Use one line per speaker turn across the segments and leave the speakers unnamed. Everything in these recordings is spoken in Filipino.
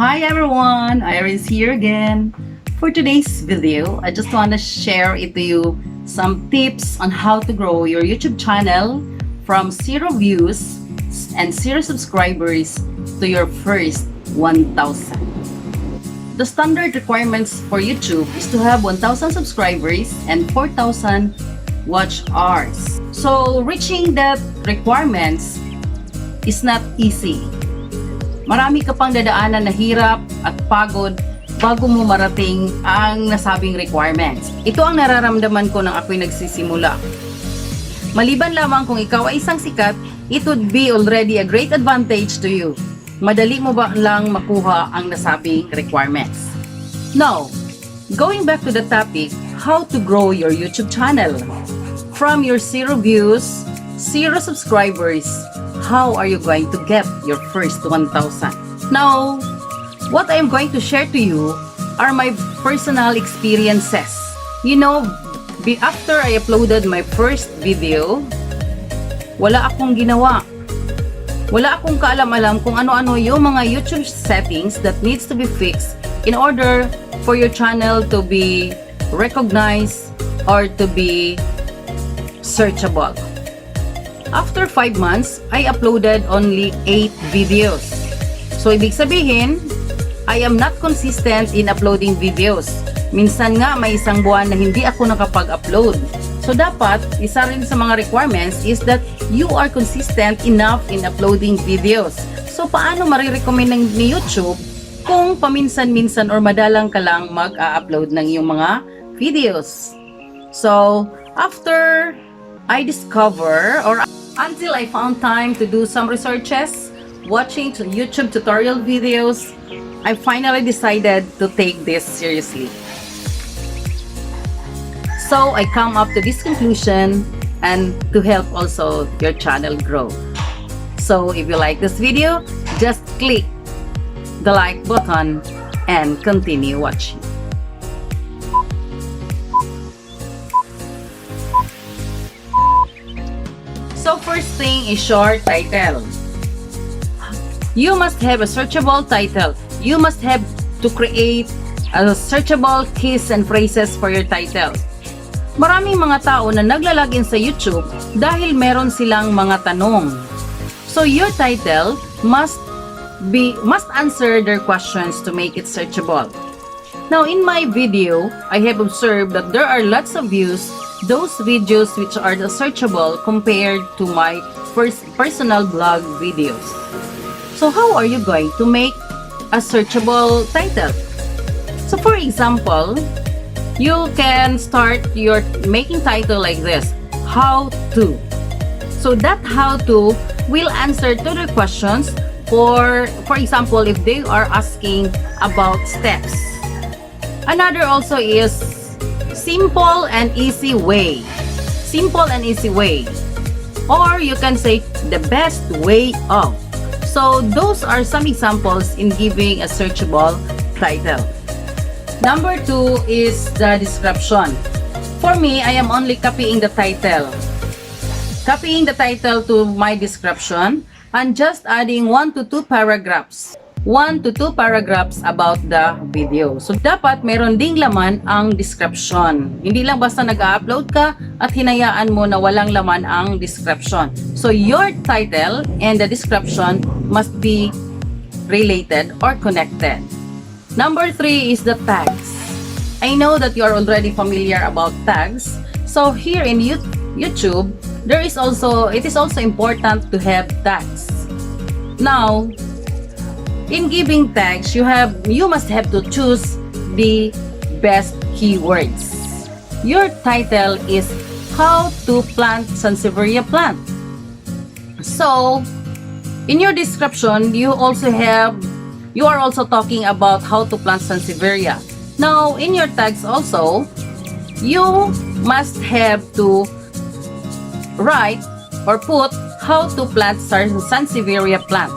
Hi everyone, Irene's here again. For today's video, I just want to share it to you some tips on how to grow your YouTube channel from 0 views and 0 subscribers to your first 1,000. The standard requirements for YouTube is to have 1,000 subscribers and 4,000 watch hours. So reaching that requirements is not easy. Marami ka pang dadaanan na hirap at pagod bago mo marating ang nasabing requirements. Ito ang nararamdaman ko nang ako'y nagsisimula. Maliban lamang kung ikaw ay isang sikat, it would be already a great advantage to you. Madali mo ba lang makuha ang nasabing requirements? Now, going back to the topic, how to grow your YouTube channel. From your 0 views, 0 subscribers, how are you going to get your first 1,000? Now, what I am going to share to you are my personal experiences. You know, after I uploaded my first video, wala akong ginawa. Wala akong kaalam-alam kung ano-ano yung mga YouTube settings that needs to be fixed in order for your channel to be recognized or to be searchable. After 5 months, I uploaded only 8 videos. So, ibig sabihin, I am not consistent in uploading videos. Minsan nga, may isang buwan na hindi ako nakapag-upload. So, dapat, isa rin sa mga requirements is that you are consistent enough in uploading videos. So, paano marirecommend ni YouTube kung paminsan-minsan or madalang ka lang mag-upload ng iyong mga videos? So, after I discover or until I found time to do some researches, watching YouTube tutorial videos, I finally decided to take this seriously. So I come up to this conclusion and to help also your channel grow. So if you like this video, just click the like button and continue watching. So first thing is short title. You must have a searchable title. You must have to create a searchable keys and phrases for your title. Maraming mga tao na naglalagin sa YouTube dahil meron silang mga tanong. So your title must answer their questions to make it searchable. Now in my video, I have observed that there are lots of views those videos which are searchable compared to my first personal blog videos. So how are you going to make a searchable title? So for example, you can start your making title like this, how to. So that how to will answer to the questions for example, if they are asking about steps. Another also is simple and easy way. Simple and easy way. Or you can say the best way of. So those are some examples in giving a searchable title. Number 2 is the description. For me, I am only copying the title. Copying the title to my description and just adding 1 to 2 paragraphs. 1 to 2 paragraphs about the video. So, dapat meron ding laman ang description. Hindi lang basta nag-upload ka at hinayaan mo na walang laman ang description. So, your title and the description must be related or connected. Number 3 is the tags. I know that you are already familiar about tags. So, here in YouTube, it is also important to have tags. Now, in giving tags, you must have to choose the best keywords. Your title is how to plant Sansevieria plant. So, in your description, you are also talking about how to plant Sansevieria. Now, in your tags also, you must have to write or put how to plant Sansevieria plant.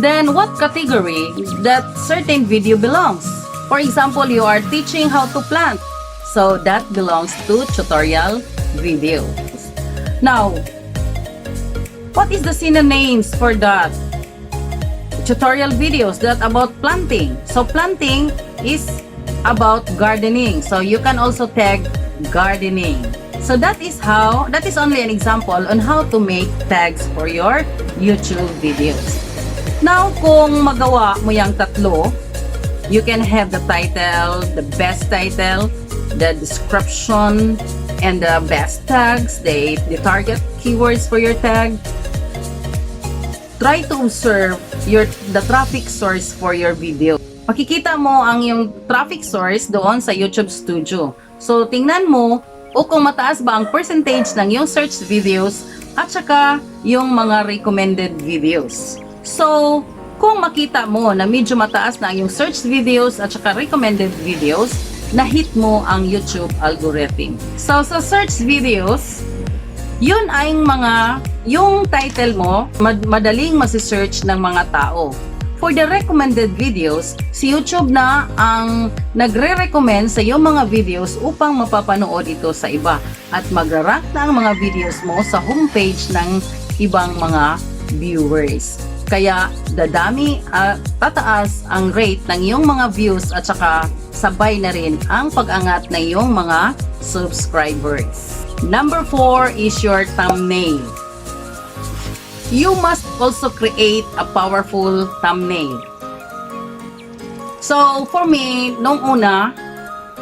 Then, what category that certain video belongs? For example, you are teaching how to plant. So, that belongs to tutorial videos. Now, what is the synonyms for that? tutorial videos that about planting. So planting is about gardening. So you can also tag gardening. So that is only an example on how to make tags for your YouTube videos. Now, kung magawa mo yung tatlo, you can have the title, the best title, the description, and the best tags, the target keywords for your tag. Try to observe the traffic source for your video. Makikita mo ang yung traffic source doon sa YouTube Studio. So, tingnan mo kung mataas ba ang percentage ng yung search videos at saka yung mga recommended videos. So, kung makita mo na medyo mataas na yung search videos at saka recommended videos, na-hit mo ang YouTube algorithm. So, sa search videos, yun ay yung title mo, madaling masisearch ng mga tao. For the recommended videos, si YouTube na ang nagre-recommend sa iyong mga videos upang mapapanood ito sa iba at magra-rank na ang mga videos mo sa homepage ng ibang mga viewers. Kaya dadami at tataas ang rate ng iyong mga views at saka sabay na rin ang pag-angat ng iyong mga subscribers. Number 4 is your thumbnail. You must also create a powerful thumbnail. So, for me, nung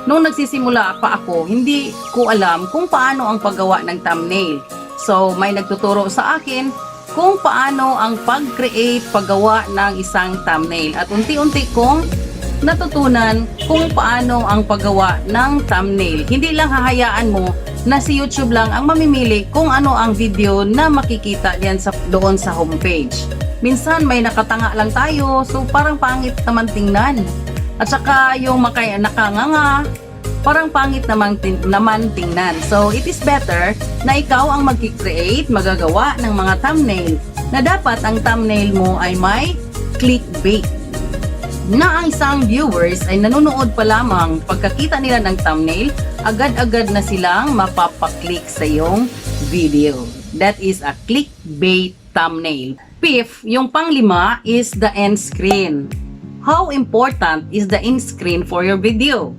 nagsisimula pa ako, hindi ko alam kung paano ang paggawa ng thumbnail. So, may nagtuturo sa akin kung paano ang pag-create, paggawa ng isang thumbnail. At unti-unti kong natutunan kung paano ang paggawa ng thumbnail. Hindi lang hahayaan mo na si YouTube lang ang mamimili kung ano ang video na makikita diyan doon sa homepage. Minsan may nakatanga lang tayo, so parang pangit naman tingnan. At saka yung nakanganga, parang pangit naman tingnan. So it is better na ikaw ang mag-create, magagawa ng mga thumbnail na dapat ang thumbnail mo ay may clickbait. Na ang isang viewers ay nanonood pa lamang pagkakita nila ng thumbnail, agad-agad na silang mapapaklik sa iyong video. That is a clickbait thumbnail. Fifth, yung panglima is the end screen. How important is the end screen for your video?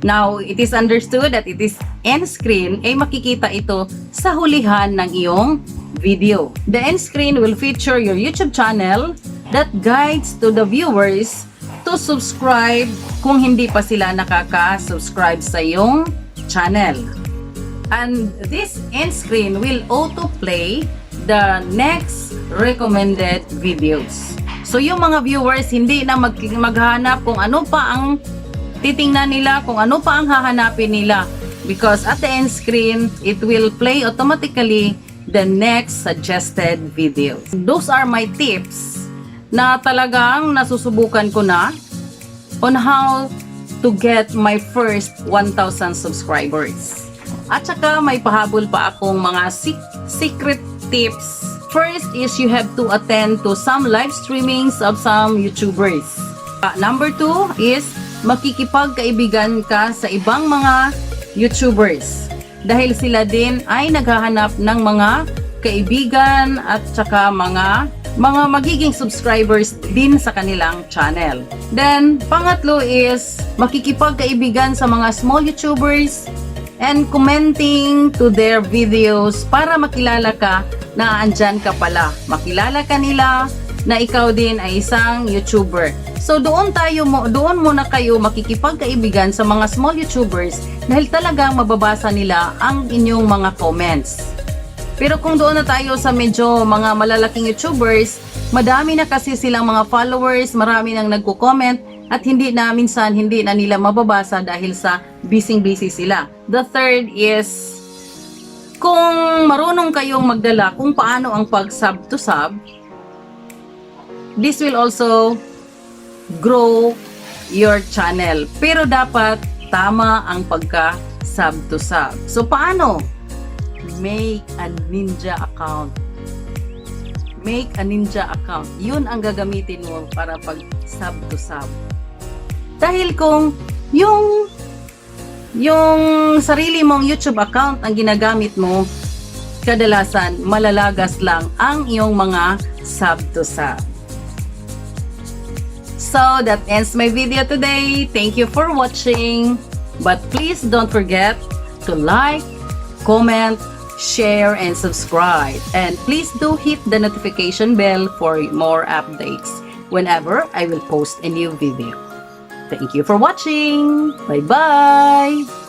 Now, it is understood that it is end screen ay makikita ito sa hulihan ng iyong video. The end screen will feature your YouTube channel that guides to the viewers to subscribe kung hindi pa sila nakaka-subscribe sa iyong channel. And this end screen will autoplay the next recommended videos. So yung mga viewers hindi na maghanap kung ano pa ang titingnan nila, kung ano pa ang hahanapin nila, because at the end screen it will play automatically the next suggested videos. Those are my tips na talagang nasusubukan ko na on how to get my first 1,000 subscribers. At saka may pahabol pa akong mga secret tips. First is you have to attend to some live streamings of some YouTubers. Number 2 is makikipagkaibigan ka sa ibang mga YouTubers dahil sila din ay naghahanap ng mga kaibigan at saka mga magiging subscribers din sa kanilang channel. Then, pangatlo is makikipagkaibigan sa mga small YouTubers and commenting to their videos para makilala ka na andyan ka pala. Makilala ka nila na ikaw din ay isang YouTuber. So doon muna kayo makikipagkaibigan sa mga small YouTubers dahil talagang mababasa nila ang inyong mga comments. Pero kung doon na tayo sa medyo mga malalaking YouTubers, madami na kasi silang mga followers, marami nang nagko-comment at minsan hindi na nila mababasa dahil sa busy sila. The third is kung marunong kayong magdala kung paano ang pag-sub to sub, this will also grow your channel. Pero dapat tama ang pagka-sub to sub. So paano? Make a ninja account. Make a ninja account. Yun ang gagamitin mo para pag-sub to sub. Dahil kung yung sarili mong YouTube account ang ginagamit mo, kadalasan malalagas lang ang iyong mga sub to sub. So that ends my video today. Thank you for watching. But please don't forget to like, comment, share, and subscribe. And please do hit the notification bell for more updates whenever I will post a new video. Thank you for watching. Bye-bye.